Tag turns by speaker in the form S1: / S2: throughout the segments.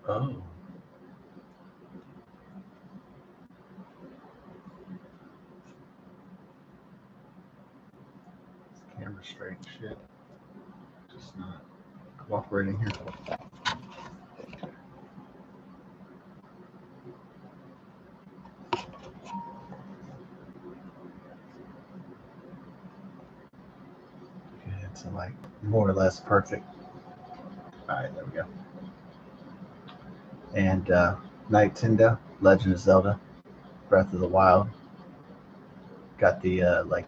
S1: Oh, camera straight shit. Just not cooperating here. Okay, it's like more or less perfect. All right, there we go. And Nightendo, Legend of Zelda, Breath of the Wild. Got the like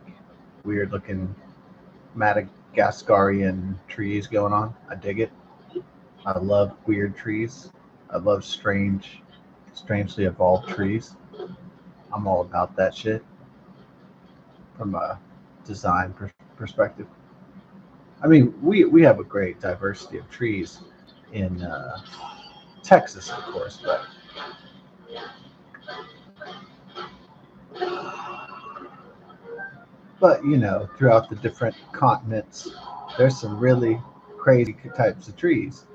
S1: weird looking Madagascarian trees going on. I dig it. I love weird trees. I love strangely evolved trees. I'm all about that shit from a design perspective. I mean, we have a great diversity of trees in Texas, of course, but you know, throughout the different continents, there's some really crazy types of trees.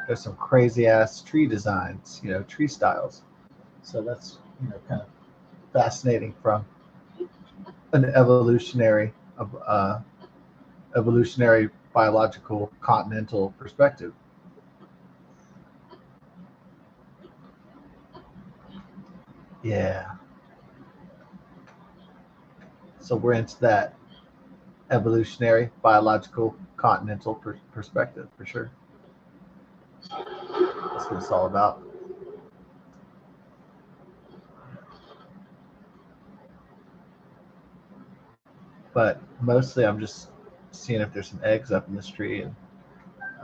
S1: There's some crazy ass tree designs, you know, tree styles. So that's kind of fascinating from an evolutionary biological continental perspective. Yeah. So we're into that evolutionary biological continental perspective for sure. That's what it's all about. But mostly I'm just seeing if there's some eggs up in this tree. And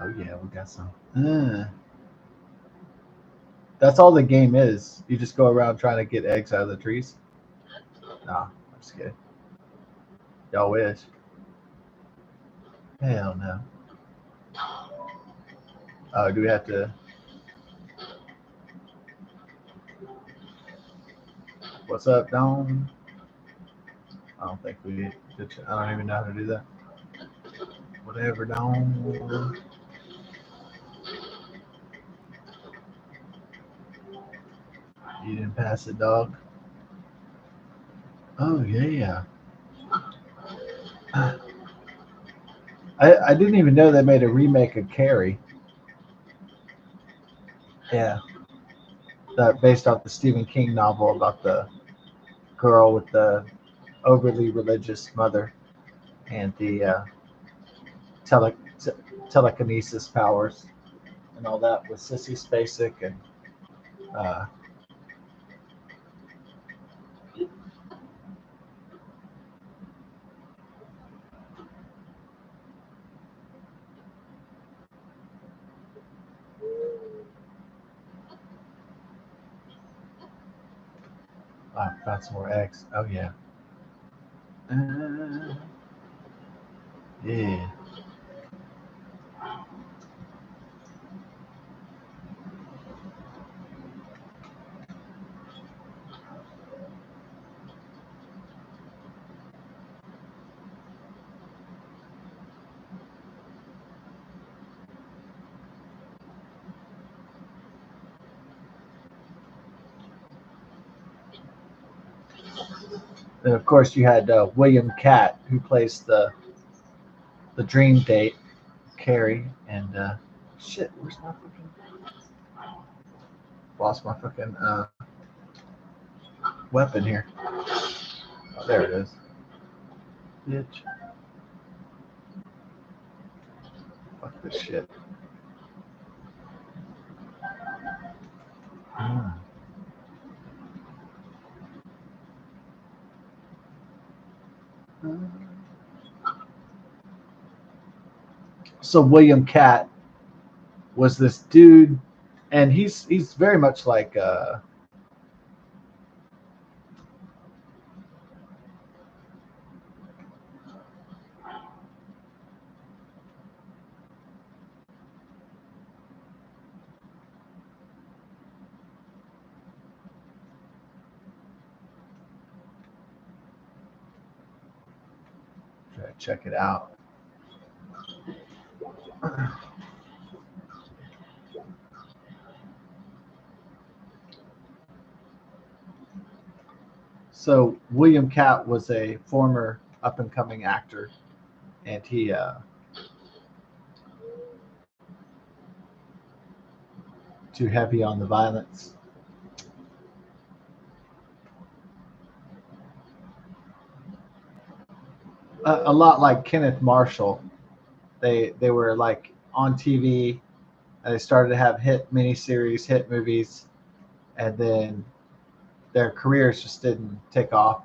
S1: oh yeah, we got some. That's all the game is. You just go around trying to get eggs out of the trees. Nah, I'm just kidding. Y'all wish. Hell no. Oh, do we have to? What's up, Don? I don't think we. I don't even know how to do that. Whatever, Don. You didn't pass it, dog. Oh yeah. I didn't even know they made a remake of Carrie. Yeah, that based off the Stephen King novel about the girl with the overly religious mother and the tele- t- telekinesis powers and all that with Sissy Spacek and uh, found some more eggs. Oh yeah, uh, yeah. And of course you had William Catt who plays the dream date Carrie and shit. Where's my fucking lost my fucking weapon here? Oh, there it is. Bitch. Fuck this shit. Hmm. So William Catt was this dude, and he's very much like try to check it out. So William Catt was a former up and coming actor, and he too heavy on the violence. A lot like Kenneth Marshall. They were like on TV, and they started to have hit miniseries, hit movies, and then their careers just didn't take off.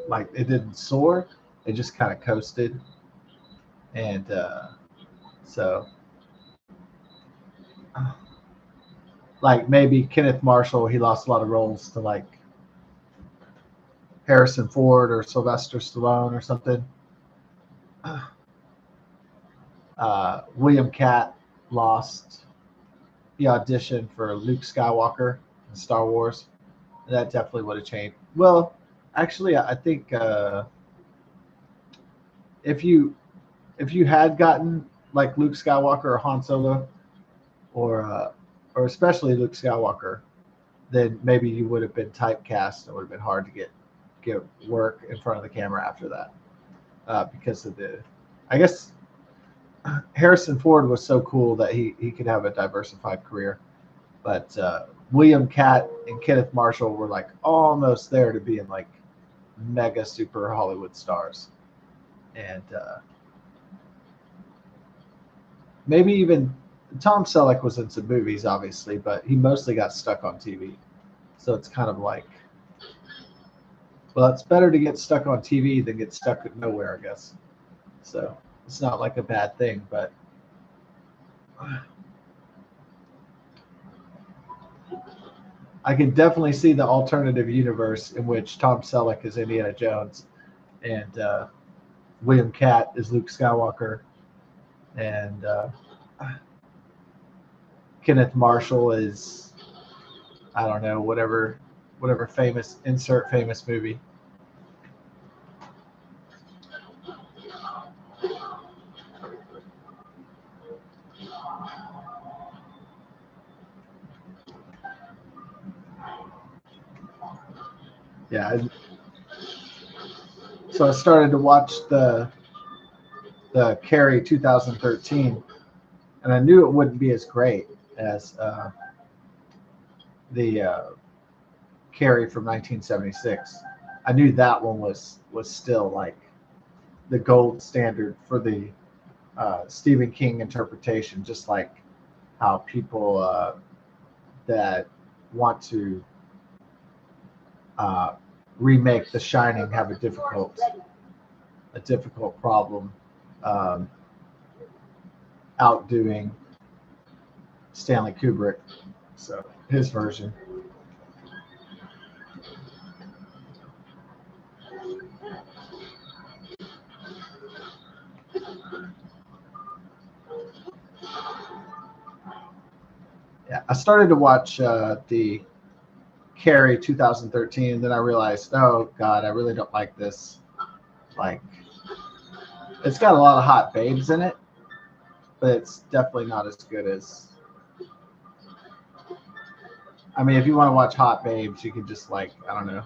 S1: Like it didn't soar. It just kind of coasted, and so like maybe Kenneth Marshall, he lost a lot of roles to like Harrison Ford or Sylvester Stallone or something. William Catt lost the audition for Luke Skywalker in Star Wars. That definitely would have changed. Well, actually, I think if you had gotten like Luke Skywalker or Han Solo, or especially Luke Skywalker, then maybe you would have been typecast. It would have been hard to get work in front of the camera after that, because of the. I guess Harrison Ford was so cool that he could have a diversified career, but William Catt and Kenneth Marshall were like almost there to being like mega super Hollywood stars, and maybe even Tom Selleck was in some movies, obviously, but he mostly got stuck on TV. So it's kind of like, well, it's better to get stuck on TV than get stuck at nowhere, I guess. So it's not like a bad thing, but I can definitely see the alternative universe in which Tom Selleck is Indiana Jones and William Catt is Luke Skywalker and Kenneth Marshall is, I don't know, whatever famous, insert famous movie. Yeah. So I started to watch the Carrie 2013, and I knew it wouldn't be as great as the Carrie from 1976. I knew that one was still like the gold standard for the Stephen King interpretation, just like how people that want to remake The Shining have a difficult problem um, outdoing Stanley Kubrick. So his version. Yeah, I started to watch the Carrie 2013, and then I realized, oh God, I really don't like this. Like, it's got a lot of hot babes in it, but it's definitely not as good as. I mean, if you want to watch hot babes, you could just like, I don't know,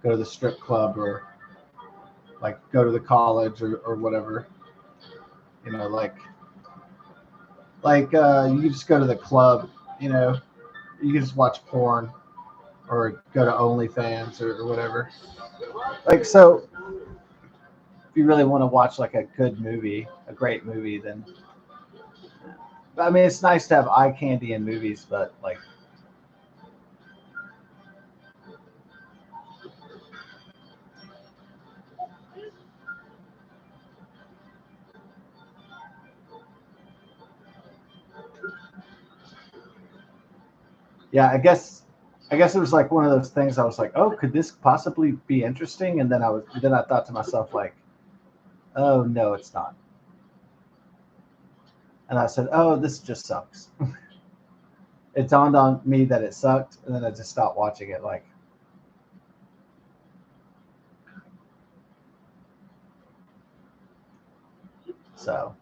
S1: go to the strip club or like go to the college or whatever. You know, you can just go to the club. You know, you can just watch porn or go to OnlyFans or whatever. Like so, if you really want to watch like a good movie, a great movie, then I mean, it's nice to have eye candy in movies, but like, yeah, I guess it was like one of those things. I was like, oh, could this possibly be interesting? And then I thought to myself like, oh no, it's not. And I said, oh, this just sucks. It dawned on me that it sucked, and then I just stopped watching it. Like, so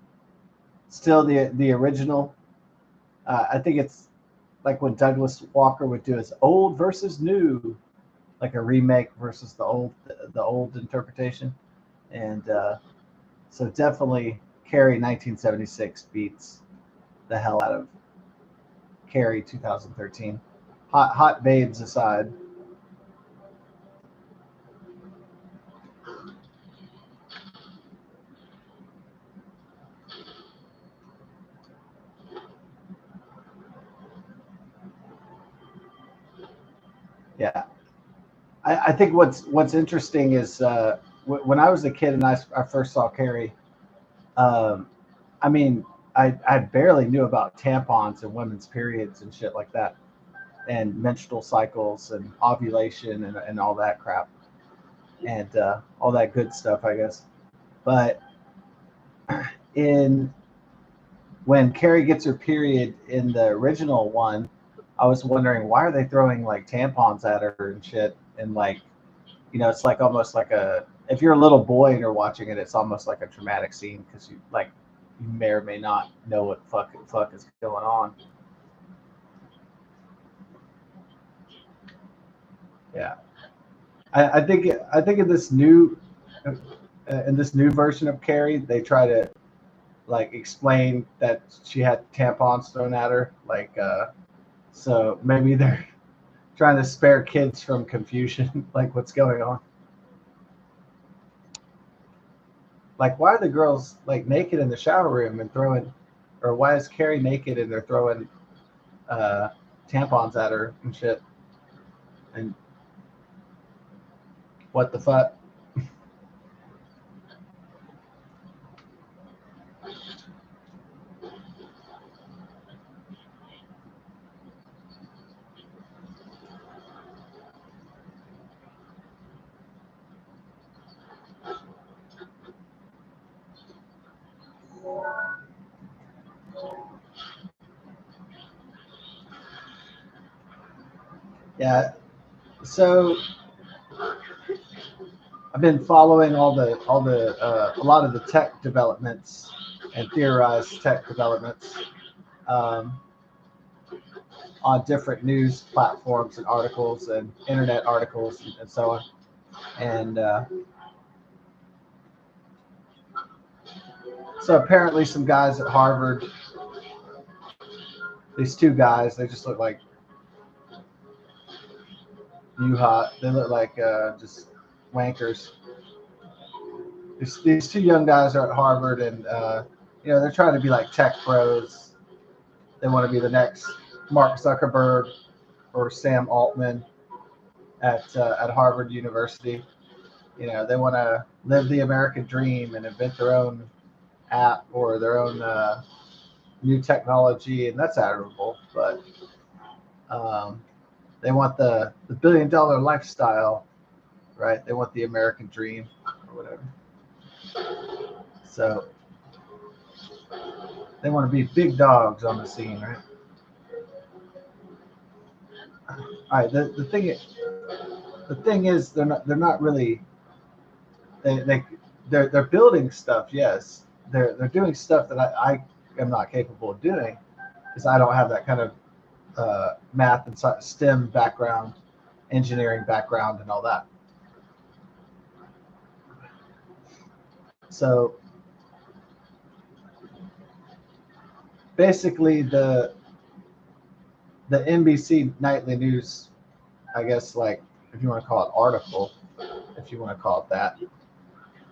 S1: still the original. I think it's like when Douglas Walker would do his old versus new. like a remake versus the old interpretation, and so definitely Carrie 1976 beats the hell out of Carrie 2013. Hot babes aside. Yeah, I think what's interesting is when I was a kid and I first saw Carrie. Um, I mean, I barely knew about tampons and women's periods and shit like that, and menstrual cycles and ovulation and all that crap, and all that good stuff, I guess. But in when Carrie gets her period in the original one, I was wondering why are they throwing like tampons at her and shit, and like it's like almost like a if you're a little boy and you're watching it, it's almost like a traumatic scene because you may or may not know what fuck is going on. Yeah, I think in this new version of Carrie, they try to like explain that she had tampons thrown at her, like so maybe they're trying to spare kids from confusion, like what's going on. Like, why are the girls like naked in the shower room and throwing, or why is Carrie naked and they're throwing uh, tampons at her and shit? And what the fuck? Yeah. So I've been following all the a lot of the tech developments and theorized tech developments um, on different news platforms and articles and internet articles and so on. And so apparently, some guys at Harvard, these two guys, they just look like hot. They look like just wankers. These two young guys are at Harvard, and they're trying to be like tech pros. They want to be the next Mark Zuckerberg or Sam Altman at Harvard University. They want to live the American dream and invent their own app or their own new technology, and that's admirable. But um, they want the $1 billion lifestyle, right? They want the American dream or whatever. So they want to be big dogs on the scene, right? All right. The thing is they're not really they they're building stuff. Yes, they're doing stuff that I am not capable of doing because I don't have that kind of math and STEM background, engineering background, and all that. So basically, the NBC nightly news, I guess, like if you want to call it article, if you want to call it that.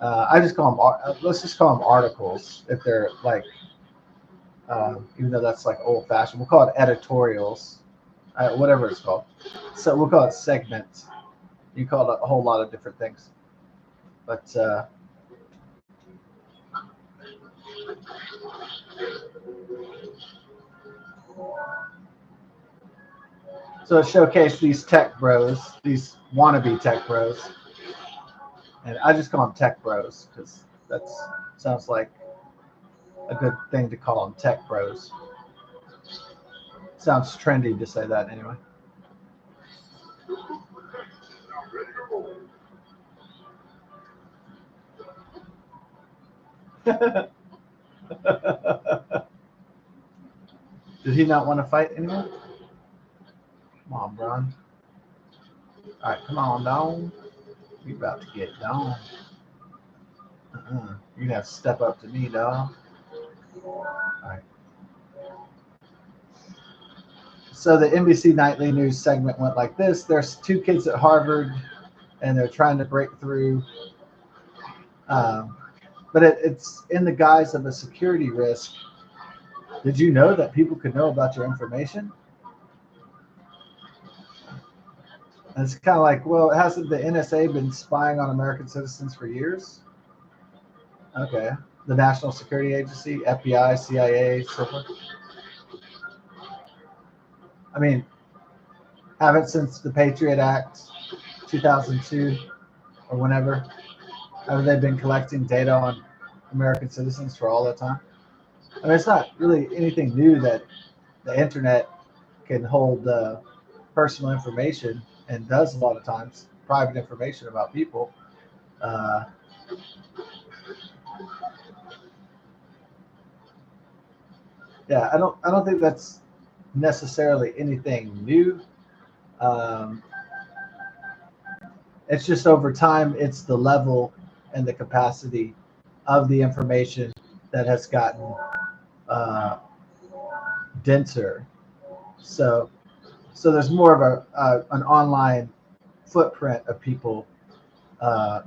S1: I just call them. Let's just call them articles if they're like, even though that's like old fashioned. We'll call it editorials, whatever it's called. So we'll call it segments. You call it a whole lot of different things, but so it showcased these tech bros, these wannabe tech bros, and I just call them tech bros because that sounds like a good thing to call them, tech bros. Sounds trendy to say that anyway. Did he not want to fight anymore? Come on, Bron. All right, come on, dog. You about to get down. You have to step up to me, dog. All right. So the NBC Nightly News segment went like this. There's two kids at Harvard, and they're trying to break through, um, but it's in the guise of a security risk. Did you know that people could know about your information? And it's kind of like, well, hasn't the NSA been spying on American citizens for years? Okay. The National Security Agency, FBI, CIA, so forth. I mean, haven't since the Patriot Act, 2002 or whenever, have they been collecting data on American citizens for all that time? I mean, it's not really anything new that the internet can hold personal information and does a lot of times private information about people. Uh, yeah, I don't think that's necessarily anything new. Um, it's just over time, it's the level and the capacity of the information that has gotten uh, denser. So, so there's more of an online footprint of people. Uh,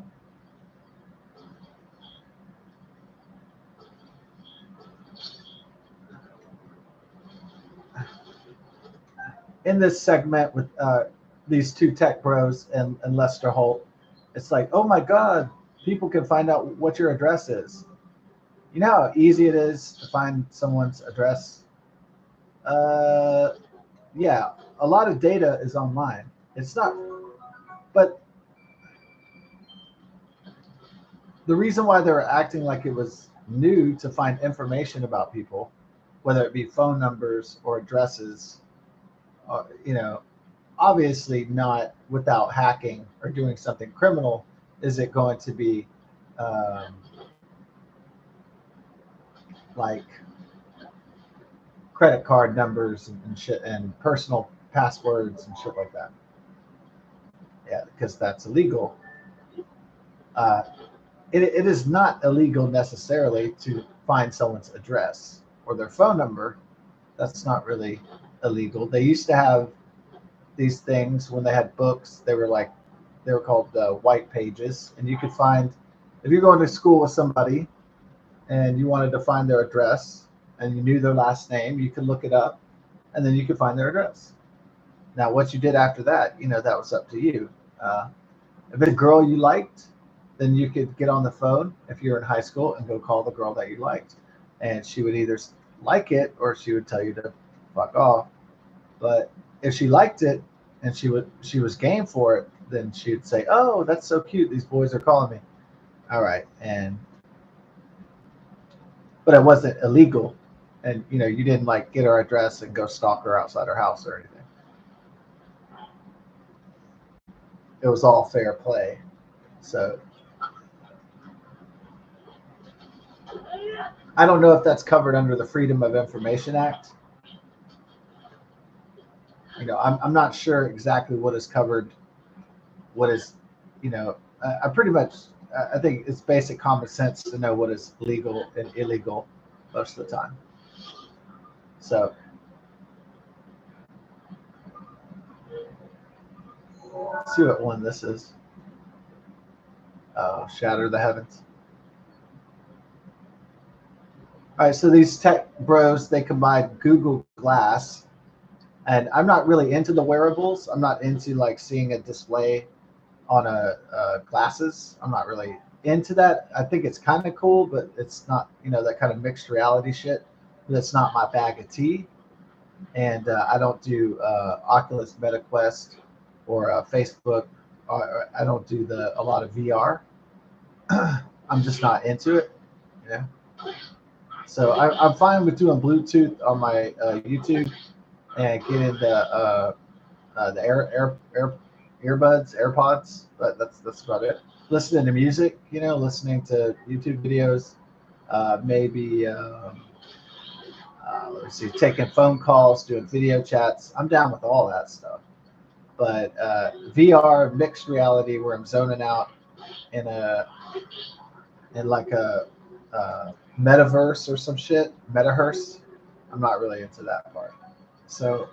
S1: in this segment with these two tech bros and Lester Holt, it's like, oh my God, people can find out what your address is. You know how easy it is to find someone's address? Uh, yeah, a lot of data is online. It's not, but the reason why they were acting like it was new to find information about people, whether it be phone numbers or addresses, you know, obviously not without hacking or doing something criminal, is it going to be um, like credit card numbers and shit and personal passwords and shit like that. Yeah, because that's illegal. Uh, it is not illegal necessarily to find someone's address or their phone number. That's not really illegal. They used to have these things when they had books. They were called white pages, and you could find if you're going to school with somebody and you wanted to find their address and you knew their last name, you could look it up, and then you could find their address. Now, what you did after that, that was up to you. Uh, if it's a girl you liked, then you could get on the phone if you're in high school and go call the girl that you liked, and she would either like it or she would tell you to fuck off. But if she liked it and she was game for it, then she'd say, "Oh, that's so cute. These boys are calling me." All right, and but it wasn't illegal, and you didn't like get her address and go stalk her outside her house or anything. It was all fair play. So I don't know if that's covered under the Freedom of Information Act. I'm not sure exactly what is covered, what is, I pretty much, I think it's basic common sense to know what is legal and illegal most of the time. So let's see what one this is. Shatter the Heavens. All right, so these tech bros, they combine Google Glass, and I'm not really into the wearables. I'm not into like seeing a display on glasses. I'm not really into that. I think it's kind of cool, but it's not, that kind of mixed reality shit. That's not my bag of tea. And I don't do Oculus MetaQuest or Facebook. I don't do a lot of VR. I'm just not into it. Yeah. So I'm fine with doing Bluetooth on my YouTube and getting the earbuds, AirPods, but that's about it. Listening to music, listening to YouTube videos, maybe let me see, taking phone calls, doing video chats. I'm down with all that stuff, But VR mixed reality where I'm zoning out in like a metaverse or some shit, metaverse. I'm not really into that part. So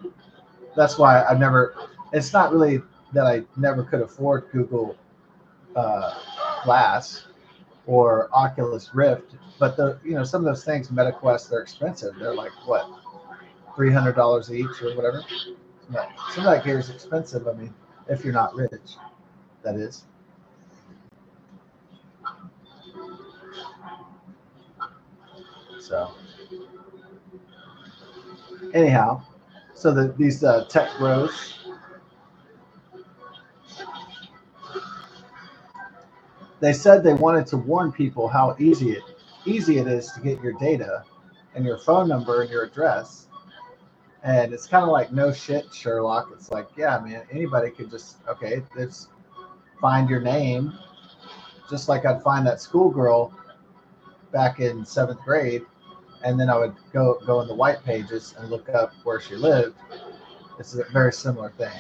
S1: that's why I've never. It's not really that I never could afford Google uh, Glass or Oculus Rift, but some of those things, MetaQuest, they're expensive. They're like what, $300 each or whatever. Some of that gear is expensive. I mean, if you're not rich, that is. So anyhow, so these tech bros, they said they wanted to warn people how easy it is to get your data and your phone number and your address. And it's kind of like, no shit, Sherlock. It's like, yeah, man, anybody could just, okay, let's find your name, just like I'd find that schoolgirl back in seventh grade, and then I would go in the white pages and look up where she lived. It's a very similar thing.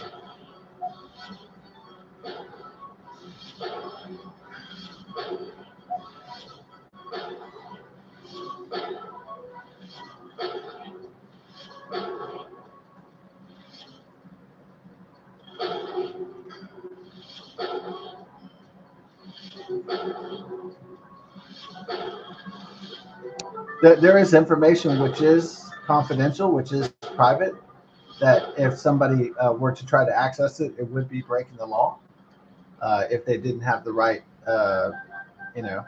S1: There is information which is confidential, which is private, that if somebody were to try to access it, it would be breaking the law if they didn't have the right, you know.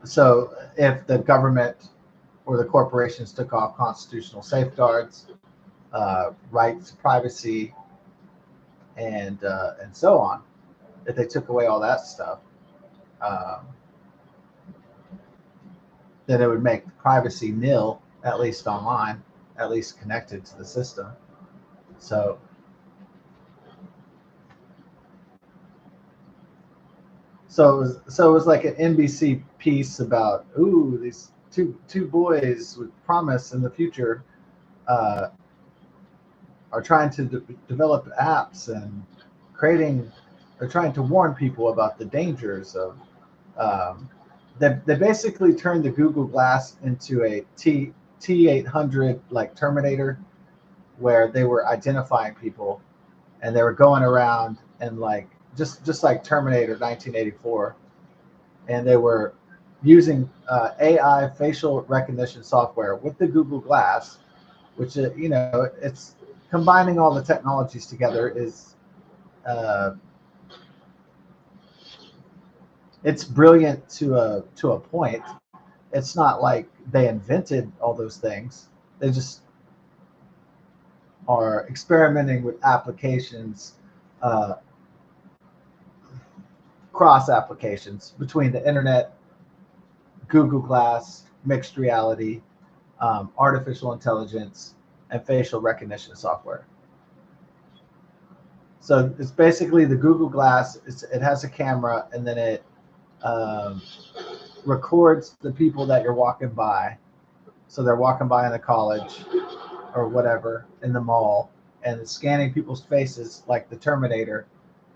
S1: So if the government or the corporations took off constitutional safeguards, rights to privacy, and so on, if they took away all that stuff, um, then it would make privacy nil, at least online, at least connected to the system. So it was like an NBC piece about, ooh, these two boys with promise in the future uh, are trying to develop apps and creating. They're trying to warn people about the dangers of. Um, they basically turned the Google Glass into a T800 like Terminator, where they were identifying people, and they were going around and like just like Terminator 1984, and they were using AI facial recognition software with the Google Glass, which it's combining all the technologies together is uh, it's brilliant to a point. It's not like they invented all those things. They just are experimenting with applications, uh, cross applications between the internet, Google Glass, mixed reality, artificial intelligence, and facial recognition software. So it's basically the Google Glass. It has a camera, and then it um, records the people that you're walking by. So they're walking by in the college or whatever in the mall, and it's scanning people's faces like the Terminator,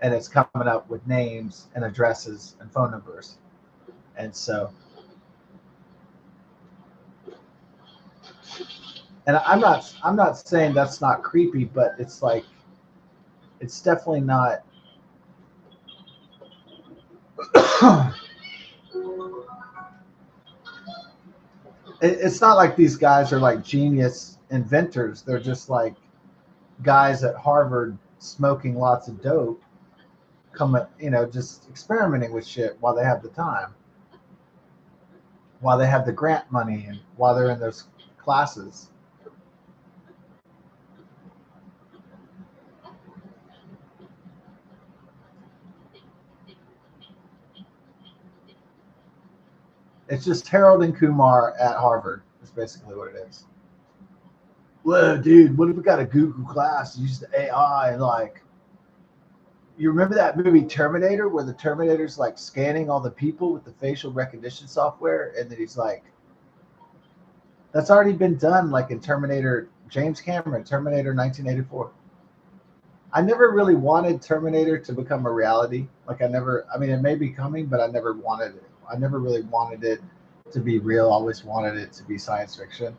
S1: and it's coming up with names and addresses and phone numbers. And so, and I'm not saying that's not creepy, but it's like it's definitely not. It's not like these guys are like genius inventors. They're just like guys at Harvard smoking lots of dope, coming, just experimenting with shit while they have the time, while they have the grant money, and while they're in those classes. It's just Harold and Kumar at Harvard. Is basically what it is. Whoa, dude! What if we got a Google Glass, use the AI, and like, you remember that movie Terminator, where the Terminator's like scanning all the people with the facial recognition software, and then he's like, That's already been done, like in Terminator, James Cameron, Terminator 1984. I never really wanted Terminator to become a reality. Like I mean, it may be coming, but I never wanted it. I never really wanted it to be real. I always wanted it to be science fiction.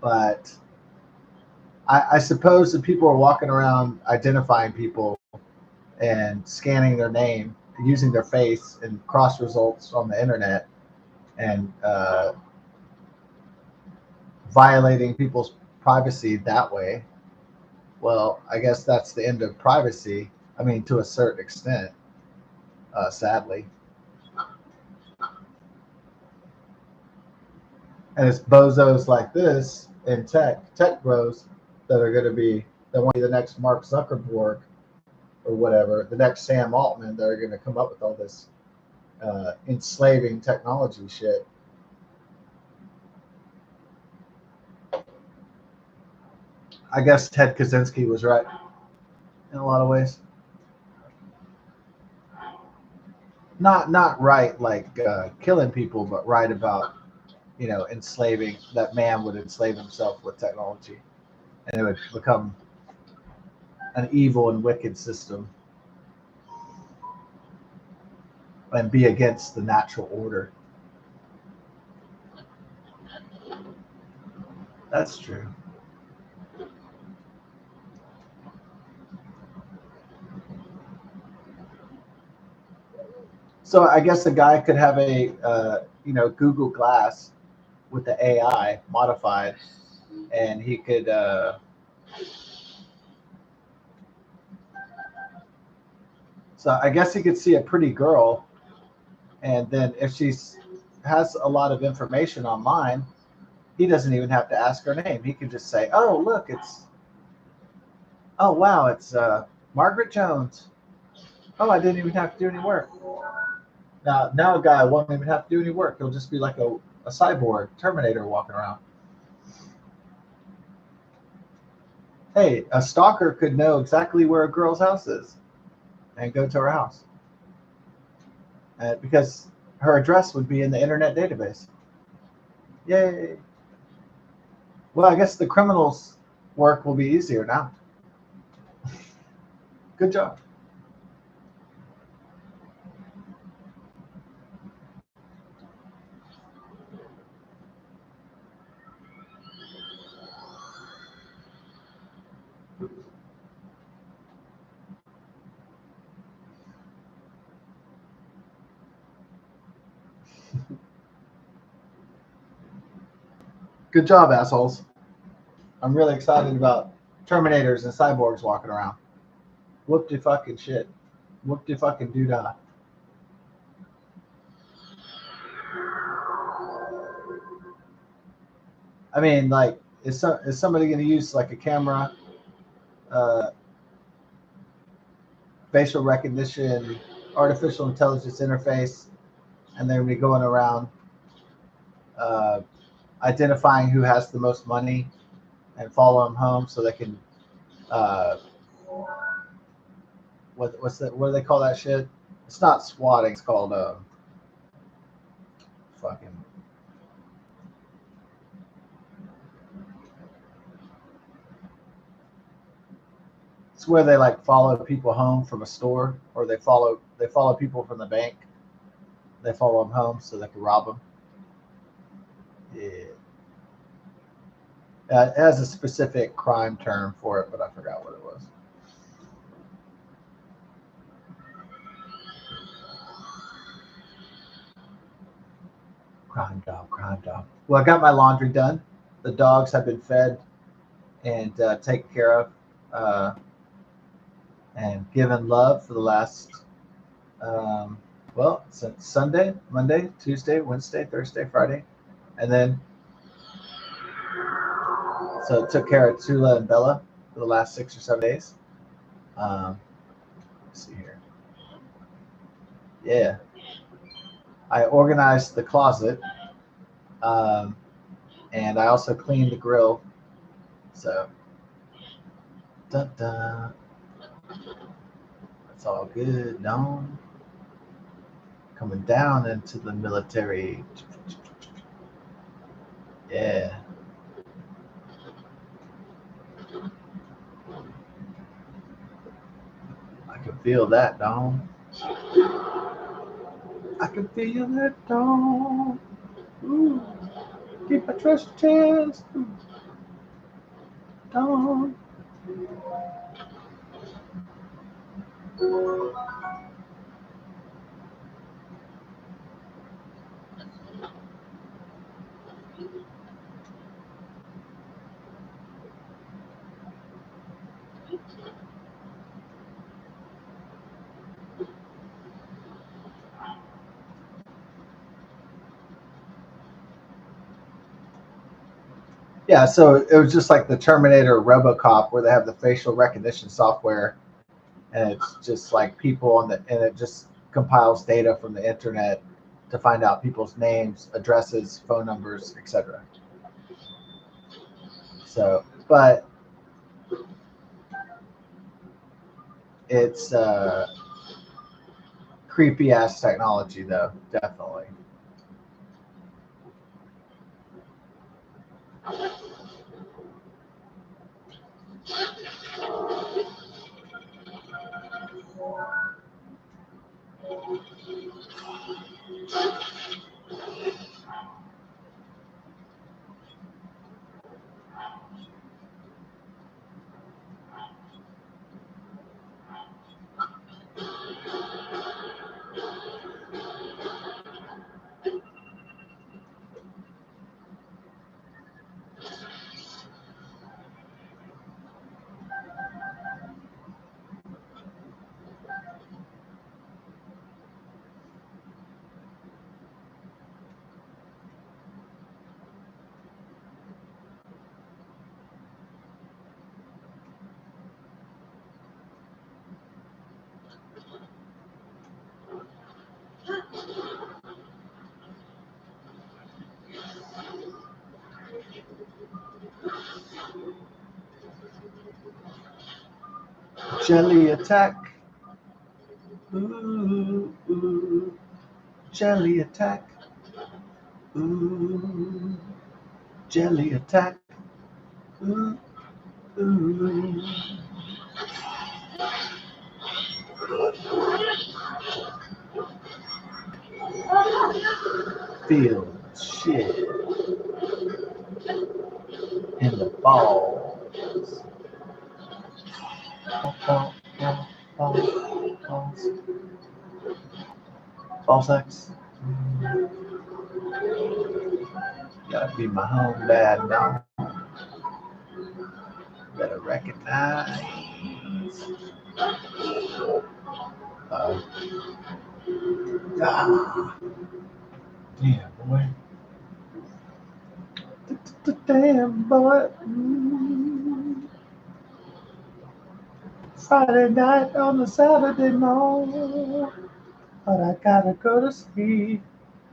S1: But I suppose that people are walking around identifying people and scanning their name, using their face and cross results on the internet, and violating people's privacy that way. Well, I guess that's the end of privacy. I mean, to a certain extent, sadly. And it's bozos like this in tech bros, that are going to be, that want to be the next Mark Zuckerberg or whatever, the next Sam Altman, that are going to come up with all this enslaving technology shit. I guess Ted Kaczynski was right in a lot of ways. Not right like killing people, but right about, enslaving, that man would enslave himself with technology, and it would become an evil and wicked system and be against the natural order. That's true. So I guess a guy could have a Google Glass with the AI modified, and he could so I guess he could see a pretty girl, and then if she's has a lot of information online, he doesn't even have to ask her name. He can just say, "Oh, look, oh wow, it's Margaret Jones. Oh, I didn't even have to do any work." Now a guy won't even have to do any work. He'll just be like a cyborg Terminator walking around. Hey, a stalker could know exactly where a girl's house is and go to her house, because her address would be in the internet database. Yay! Well, I guess the criminals' work will be easier now. Good job. Good job, assholes. I'm really excited about Terminators and cyborgs walking around. Whoop de fucking shit. Whoop de fucking doodah. I mean, like, is somebody going to use like a camera, uh, facial recognition, artificial intelligence interface, and they're going to be going around uh, identifying who has the most money and follow them home so they can uh, what do they call that shit? It's not swatting. It's called fucking. It's where they like follow people home from a store, or they follow people from the bank. They follow them home so they can rob them. Yeah, it has a specific crime term for it, but I forgot what it was. Crime job, crime job. Well, I got my laundry done. The dogs have been fed and taken care of, uh, and given love for the last, um, well, since Sunday, Monday, Tuesday, Wednesday, Thursday, Friday, and then so took care of Tula and Bella for the last 6 or 7 days. Um, let's see here. Yeah, I organized the closet, um, and I also cleaned the grill. So, dun, dun, it's all good. No, coming down into the military. Yeah, I can feel that, Dom. I can feel that, Dom. Ooh, keep my treasure chest, Dom. Yeah, so it was just like the Terminator or RoboCop, where they have the facial recognition software, and it's just like people on the, and it just compiles data from the internet to find out people's names, addresses, phone numbers, etc. So, but it's creepy ass technology, though, definitely. Jelly attack. Ooh, ooh. Jelly attack. Ooh. Jelly attack. Ooh, ooh. Feel shit in the balls. Ball, ball, ball, balls. Ball sex. Gotta be my home bad now. Better recognize. Uh, ah, damn boy. Damn boy. Friday night on a Saturday morning, but I gotta go to sleep.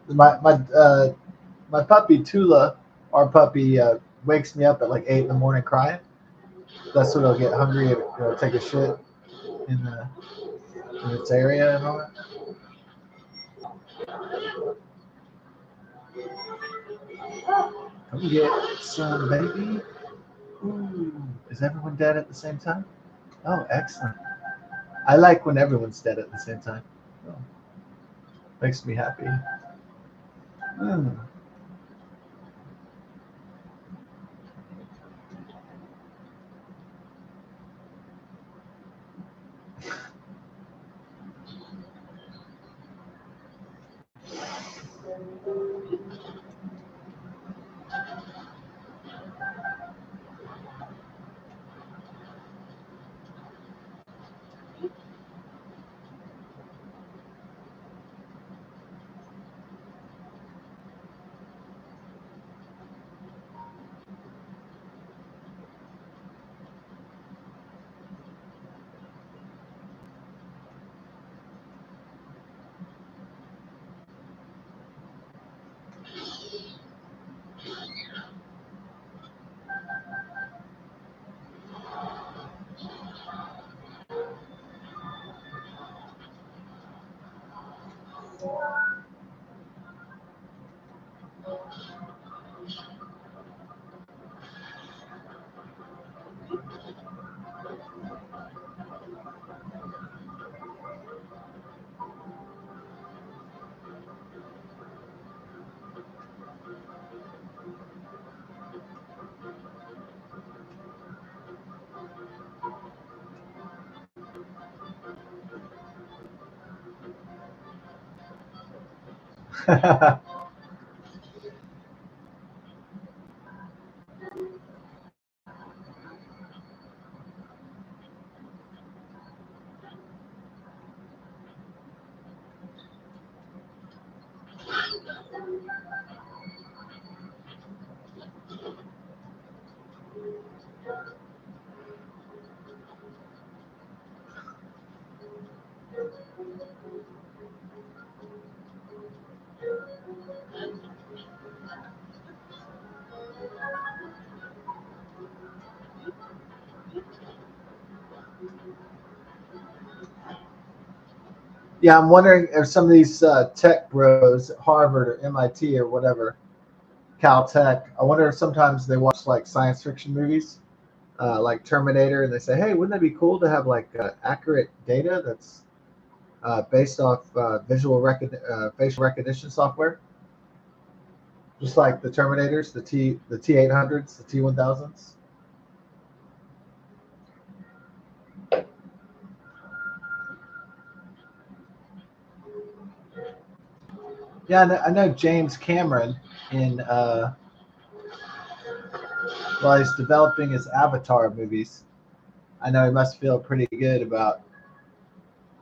S1: My puppy Tula, our puppy, wakes me up at like 8 in the morning crying. That's when I'll get hungry and take a shit in the in its area and all that. Come get some, baby. Ooh, is everyone dead at the same time? Oh, excellent. I like when everyone's dead at the same time. Oh, makes me happy. Mm. Yeah, I'm wondering if some of these tech bros at Harvard or MIT or whatever, Caltech, I wonder if sometimes they watch like science fiction movies, like Terminator, and they say, "Hey, wouldn't that be cool to have like accurate data that's based off facial recognition software, just like the Terminators, the T800s, the T1000s." Yeah, I know James Cameron in while he's developing his Avatar movies. I know he must feel pretty good about.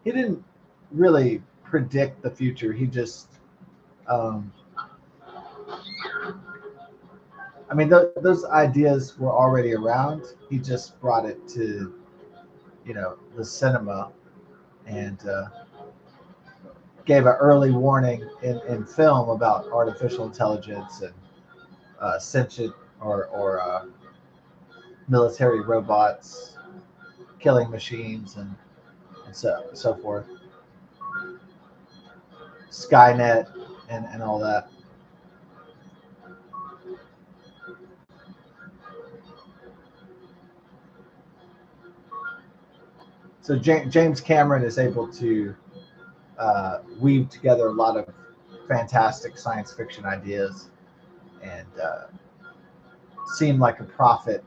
S1: He didn't really predict the future. He just, um, I mean, those ideas were already around. He just brought it to, the cinema and gave an early warning in film about artificial intelligence and sentient or military robots killing machines and so forth. Skynet and all that. So James Cameron is able to weave together a lot of fantastic science fiction ideas and seem like a prophet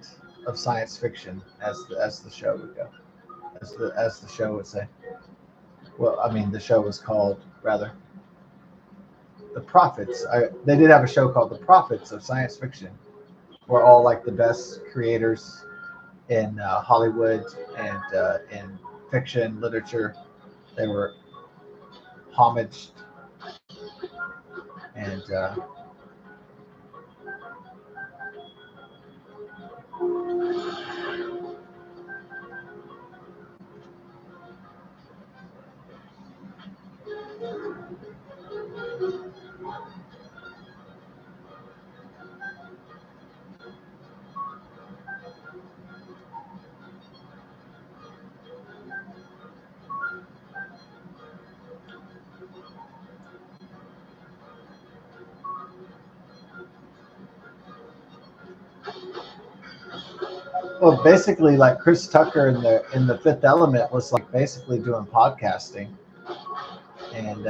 S1: of science fiction, as the show would go, as the show would say. Well, I mean, the show was called rather the prophets. They did have a show called The Prophets of Science Fiction, where all like the best creators in Hollywood and in fiction literature, they were homaged and well, basically, like Chris Tucker in the Fifth Element was like basically doing podcasting, and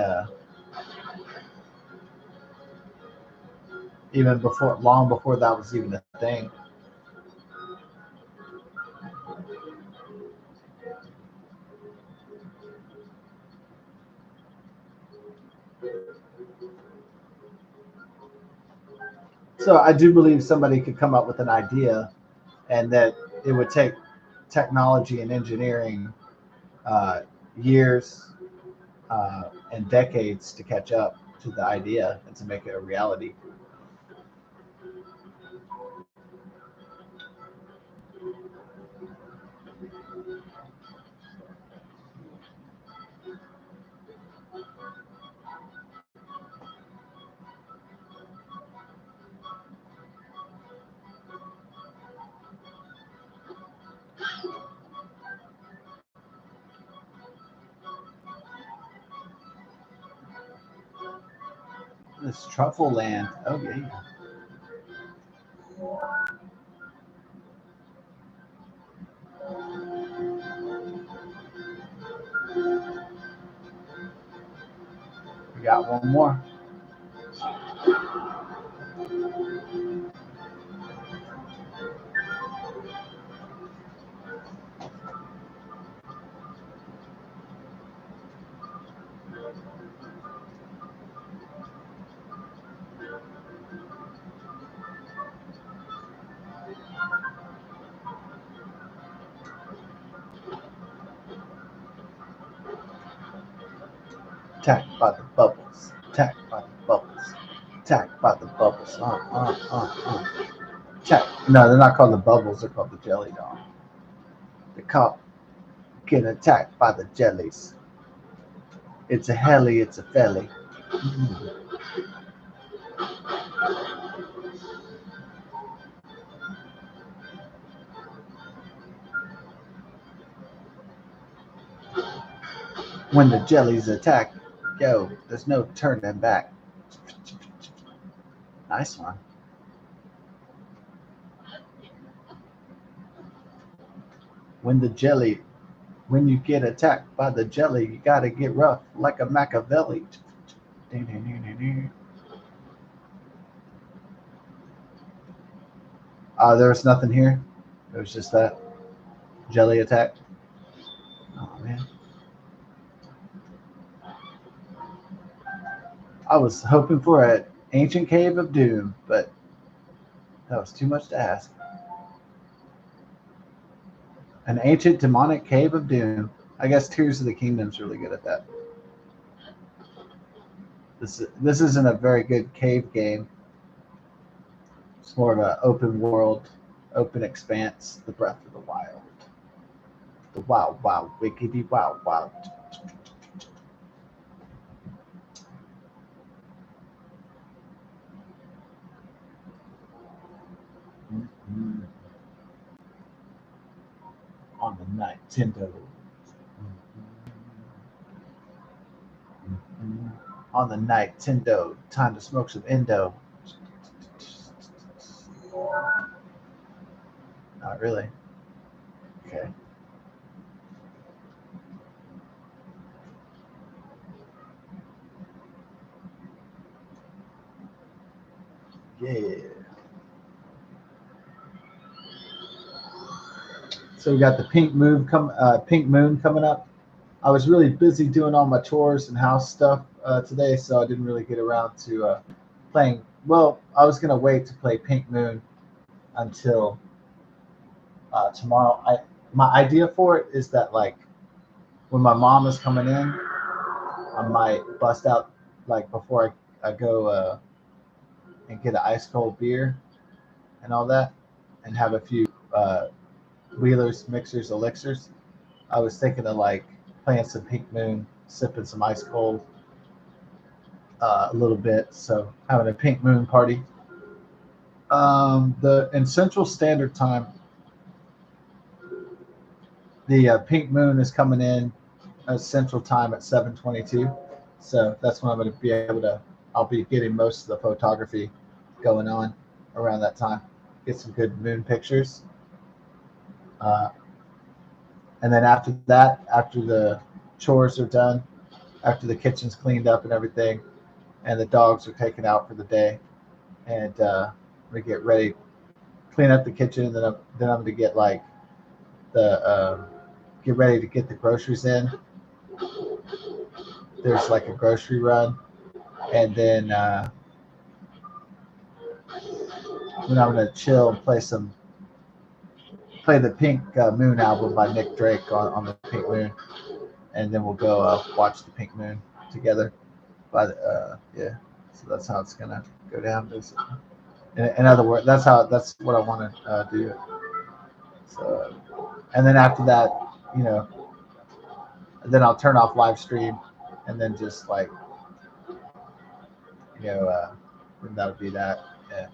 S1: even before, long before that was even a thing. So I do believe somebody could come up with an idea, and that it would take technology and engineering uh, years and decades to catch up to the idea and to make it a reality. This truffle land. Oh yeah. We got one more. Attacked by the bubbles. Attacked by the bubbles. Attacked by the bubbles. Attack. No, they're not called the bubbles. They're called the jelly doll. They're called getting attacked by the jellies. It's a helly. It's a felly. Mm. When the jellies attack, yo, there's no turning back. Nice one. When the jelly, when you get attacked by the jelly, you gotta get rough like a Machiavelli. There's nothing here. It was just that jelly attack. Oh man. I was hoping for an ancient cave of doom, but that was too much to ask. An ancient demonic cave of doom. I guess Tears of the Kingdom's really good at that. This isn't a very good cave game. It's more of an open world, open expanse, the Breath of the Wild. The wild, wild, wickedy, wild, wild. Mm-hmm. On the Nightendo. Mm-hmm. On the Nightendo. Time to smoke some Indo. Not really. Okay. Yeah. So we got the Pink Moon coming up. I was really busy doing all my chores and house stuff today, so I didn't really get around to playing. Well, I was gonna wait to play Pink Moon until tomorrow. My idea for it is that like when my mom is coming in, I might bust out like before I go and get an ice cold beer and all that, and have a few wheelers, mixers, elixirs. I was thinking of like playing some Pink Moon, sipping some ice cold a little bit. So having a Pink Moon party. The in Central Standard Time, the Pink Moon is coming in Central Time at 7:22. So that's when I'm going to be able to. I'll be getting most of the photography going on around that time. Get some good moon pictures. Uh, and then after that, after the chores are done, after the kitchen's cleaned up and everything, and the dogs are taken out for the day, and we get ready, clean up the kitchen, and then I'm going to get like get ready to get the groceries in. There's like a grocery run, and then I'm going to chill and play the Pink Moon album by Nick Drake on the Pink Moon, and then we'll go watch the Pink Moon together. By the yeah, so that's how it's gonna go down. In other words, that's what I want to do. So, and then after that, you know, then I'll turn off live stream, and then just like you know, then that'll be that. Yeah.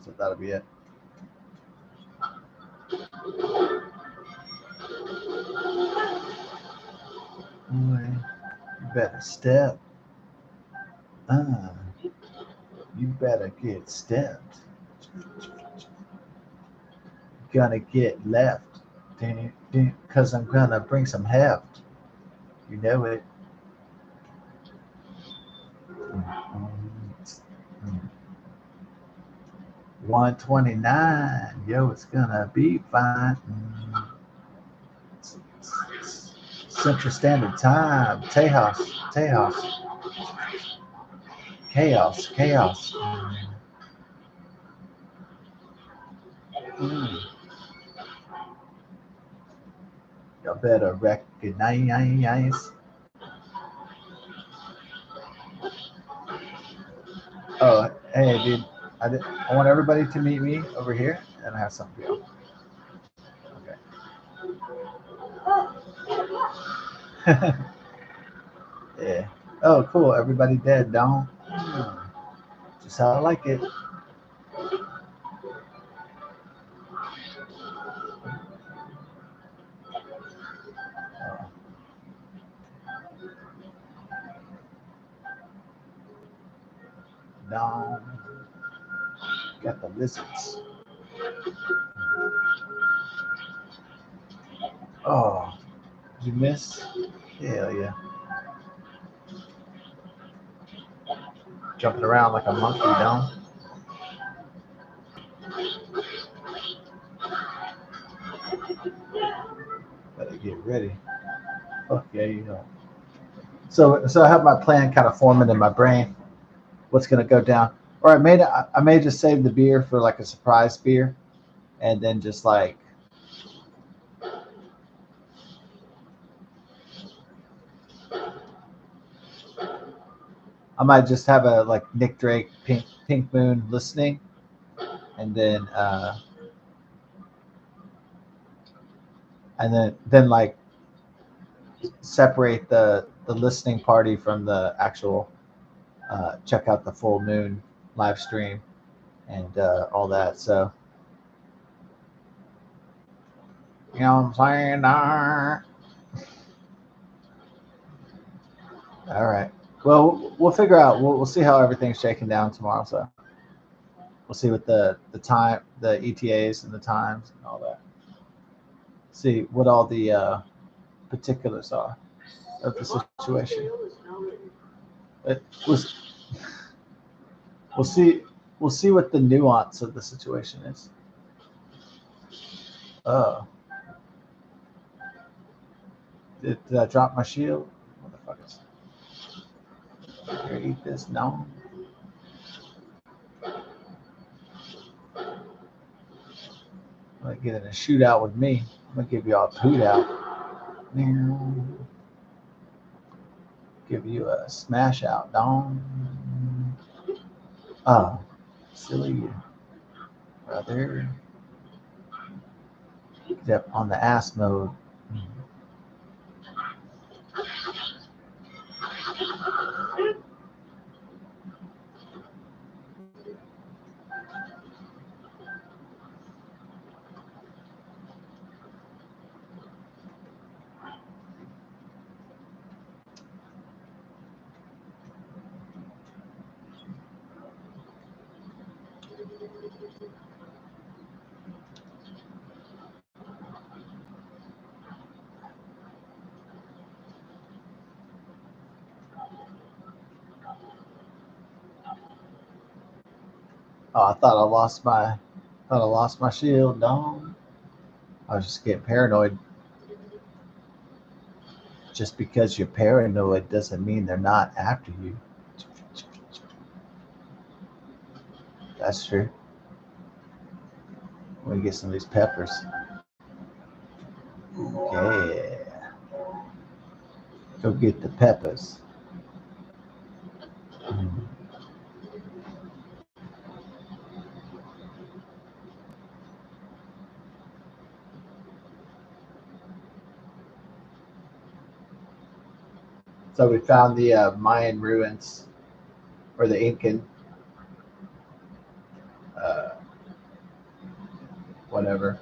S1: So that'll be it. Boy, you better step. Uh, you better get stepped. Gonna get left. Cause I'm gonna bring some heft. You know it. 129. Yo, it's gonna be fine. Central Standard Time. Tejas. Tejas. Chaos. Chaos. Mm. Y'all better recognize. Oh, hey, dude. I want everybody to meet me over here, and I have something for you. Okay. Yeah. Oh, cool. Everybody dead, don't? Just how I like it. Oh, down. Got the lizards. Oh, did you miss? Hell yeah. Jumping around like a monkey, don't? Better get ready. Fuck yeah, you know. So I have my plan kind of forming in my brain. What's gonna go down? Or I may just save the beer for like a surprise beer, and then just like I might just have a like Nick Drake Pink Moon listening, and then like separate the listening party from the actual check out the full moon live stream and all that. So you know what I'm saying? All right. Well, we'll figure out. We'll see how everything's shaking down tomorrow. So we'll see what the time, the ETAs and the times and all that. See what all the particulars are of the situation. It was. We'll see. We'll see what the nuance of the situation is. Oh, did I drop my shield? Motherfuckers. Here, eat this. No. I'm gonna get in a shootout with me. I'm gonna give y'all a poot out. Give you a smash out, dong. Oh, silly brother. Get on the ass mode. Oh, I lost my shield, dong. I was just getting paranoid. Just because you're paranoid doesn't mean they're not after you. That's true. I'm gonna get some of these peppers. Yeah. Go get the peppers. Mm. So we found the Mayan ruins, or the Incan, uh, whatever.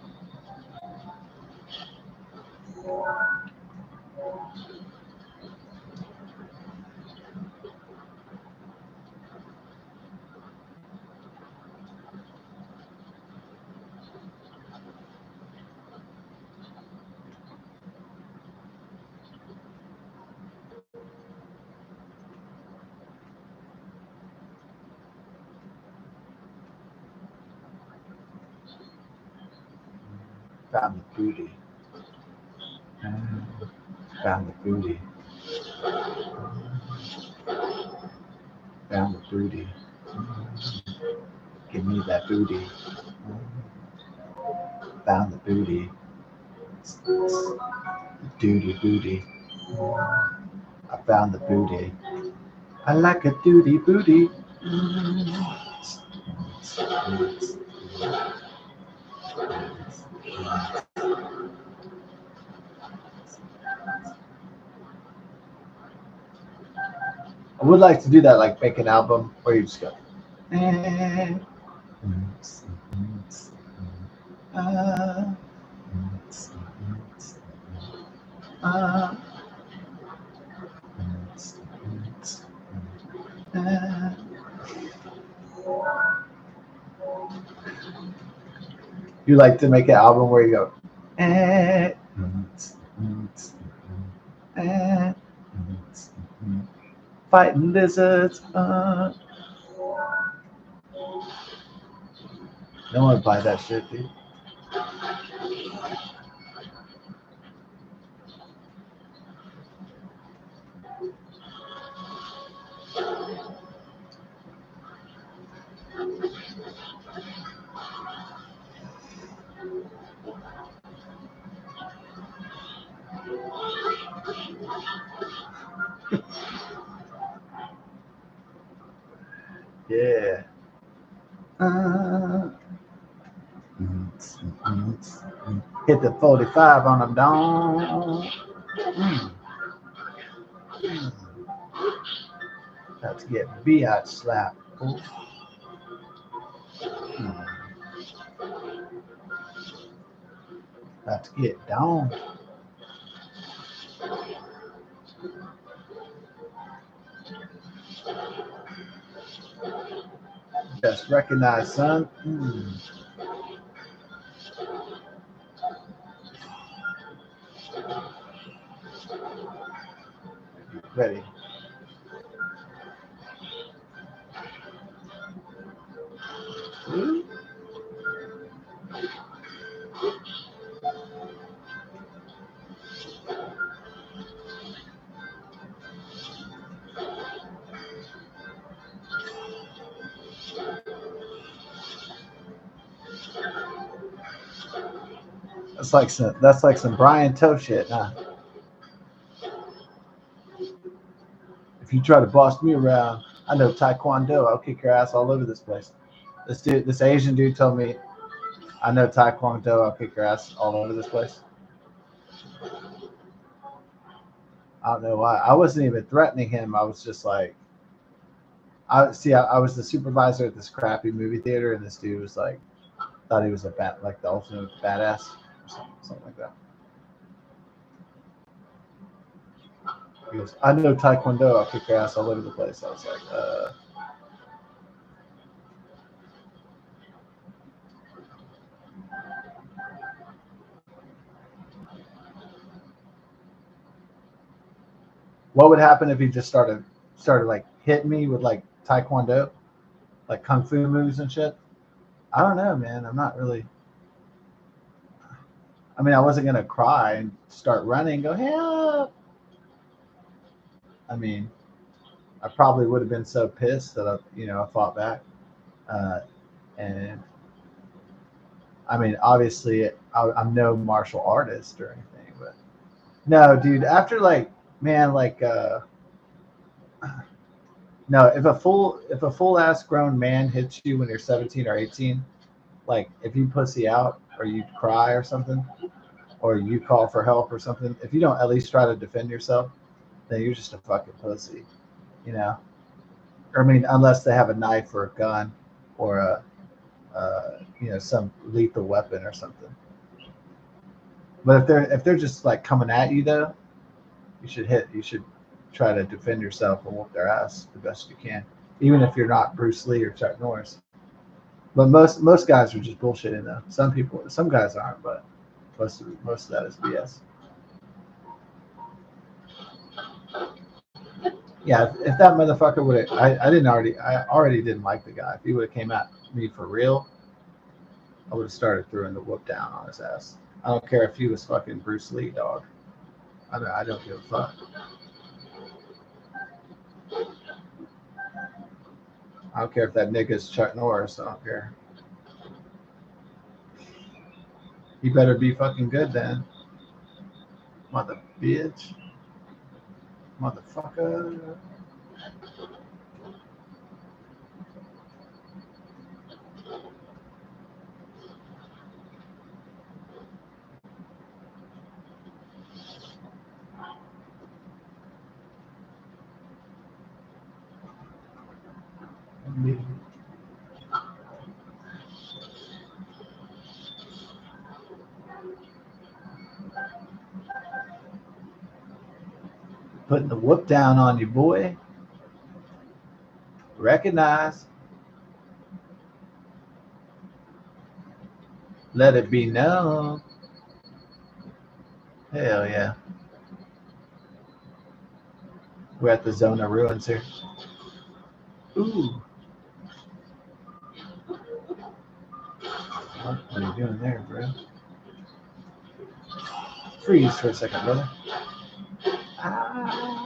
S1: Found the booty. Found the booty. Found the booty. Give me that booty. Found the booty. Duty booty. I found the booty. I like a duty booty. I would like to do that, like make an album where you just go. You like to make an album where you go. Fighting lizards. No one would buy that shit, dude. Yeah. Hit the 45 on them, down. About to get biatch slapped. About to get down. Just recognized, son. Ready. That's like some Brian Toe shit, huh? If you try to boss me around, I know Taekwondo. I'll kick your ass all over this place. This Asian dude told me, I know Taekwondo. I'll kick your ass all over this place. I don't know why. I wasn't even threatening him. I was just like, I was the supervisor at this crappy movie theater, and this dude was like, thought he was like the ultimate badass, or something like that. He goes, I know Taekwondo. I'll kick your ass all over the place. I was like, What would happen if he just started like hitting me with like Taekwondo, like kung fu moves and shit? I don't know, man. I'm not really. I mean, I wasn't gonna cry and start running, and go help. I mean, I probably would have been so pissed that I fought back. And I mean, obviously, I'm no martial artist or anything, but no, dude. After like, man, like, no, if a full ass grown man hits you when you're 17 or 18, like if you pussy out or you cry or something, or you call for help or something, if you don't at least try to defend yourself, then you're just a fucking pussy, you know. I mean, unless they have a knife or a gun or some lethal weapon or something. But if they're just like coming at you though, you should try to defend yourself and whoop their ass the best you can, even if you're not Bruce Lee or Chuck Norris. But most guys are just bullshitting though. Some guys aren't, but most of that is BS. Yeah, if that motherfucker would have, I already didn't like the guy. If he would have came at me for real, I would have started throwing the whoop down on his ass. I don't care if he was fucking Bruce Lee, dog. I don't give a fuck. I don't care if that nigga's Chuck Norris. I don't care. He better be fucking good then. Mother bitch. Motherfucker. Putting the whoop down on you, boy. Recognize. Let it be known. Hell yeah. We're at the zone of ruins here. Ooh. What are you doing there, bro? Freeze for a second, brother. Ah.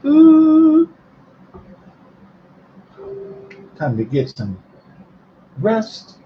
S1: Ooh. Time to get some rest.